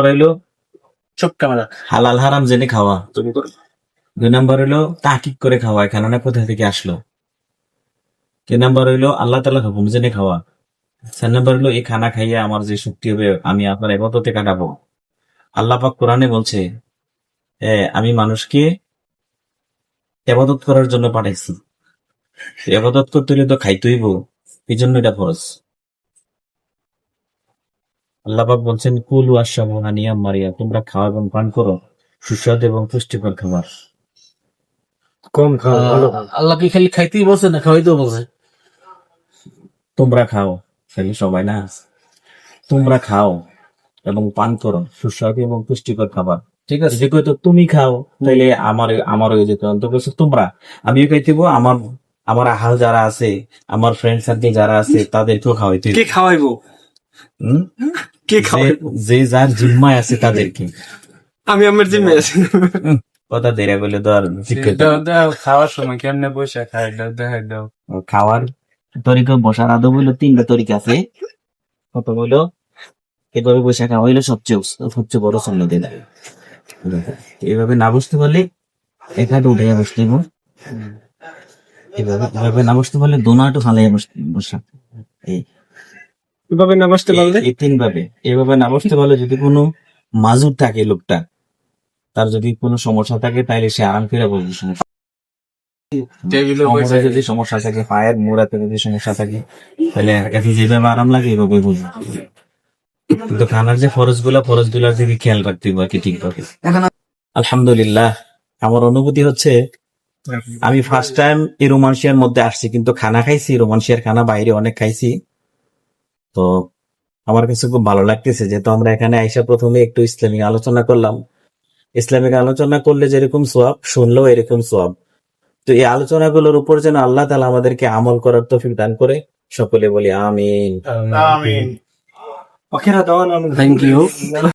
হইলো চোখ ক্যামেরা হালাল হারাম জেনে খাওয়া। 2 নাম্বার হইলো তাহকিক করে খাওয়া, এখানে না কোথা থেকে আসলো। 3 নাম্বার হইলো আল্লাহ তাআলার হুকুম জেনে খাওয়া। 4 নাম্বার হইলো এই খানা খাইয়া আমার যে শক্তি হবে আমি আপনার ইবাদতে কাটাবো। আল্লাহ পাক কোরআনে বলছে আমি মানুষকে ইবাদত করার জন্য পাঠাইছি। ইবাদত করতে হলে তো খাইতে হইব, এই জন্য এটা ফরজ। আল্লাহ পাক বলছেন কুলু আশরাবু হানিয়াম মারিয়া, তোমরা খাও এবং পান করো সুস্বাদু এবং পুষ্টিকর খাবার। কম খাও ভালো খাও। আল্লাহ কি খালি খাইতেই বলছে না খাওয়াইতেও বলছে? তোমরা খাও, খালি সবাই না, তোমরা খাও এবং পান করো সুস্বাদু এবং পুষ্টিকর খাবার। ঠিক আছে, যে কইতো তুমি খাও, তাইলে আমার হয়ে যেত। তো বলছে তোমরা, আমিও খাইতেব, আমার আহাল যারা আছে, আমার ফ্রেন্ড সার্কেল যারা আছে তাদেরকেও খাওয়াইতে হইব। কে খাওয়াইবো? হুম? কে খাওয়াইবো? যে যার জিম্মায় আছে তাদেরকে। আমি আমার জিম্মে আছি। কথা দেরা বলে তো আর খাওয়ার সময় কেমনে বসে খাই দাও দেখাই দাও। খাওয়ার তরিকা, বসার আদব হইলো 3টা তরিকা আছে। প্রথম হইলো এভাবে বসে খাওয়া হইলো সবচেয়ে বড় সুন্নত। এইভাবে না বসতে পারলে এখানে উঠে বসতে হইব। এভাবে না বসতে পারলে দোনাটু ফালাইয়া বসা। এভাবে না বসতে পারলে এই 3 ভাবে। এভাবে না বসতে পারলে যদি কোনো মাজুর থাকে লোকটা, তার যদি কোনো সমস্যা থাকে তাহলে সে আরাম করে বসবে। কোমরে যদি সমস্যা থাকে, পায়ের মোড়াতে যদি সমস্যা থাকে, তাহলে এখন যেভাবে আরাম লাগে এভাবে বুঝবো। কিন্তু খানার যে ফরজগুলার দিকে খেয়াল রাখতে হবে আর কি ঠিকভাবে। আলহামদুলিল্লাহ, আমার অনুভূতি হচ্ছে আমি ফার্স্ট টাইম এই রোমানসিয়ার মধ্যে আসছি, কিন্তু খানা খাইছি, রোমানসিয়ার খানা বাইরে অনেক খাইছি। তো আমার কাছে খুব ভালো লাগতেছে, যেহেতু আমরা এখানে আইসা প্রথমে একটু ইসলামিক আলোচনা করলাম। ইসলামিক আলোচনা করলে যেরকম সোয়াব, শুনলেও এরকম সোয়াব। তো এই আলোচনাগুলোর উপর যেন আল্লাহ তাআলা আমাদেরকে আমল করার তৌফিক দান করে, সকলে বলি আমিন। আমিন। ওকে, থ্যাংক ইউ।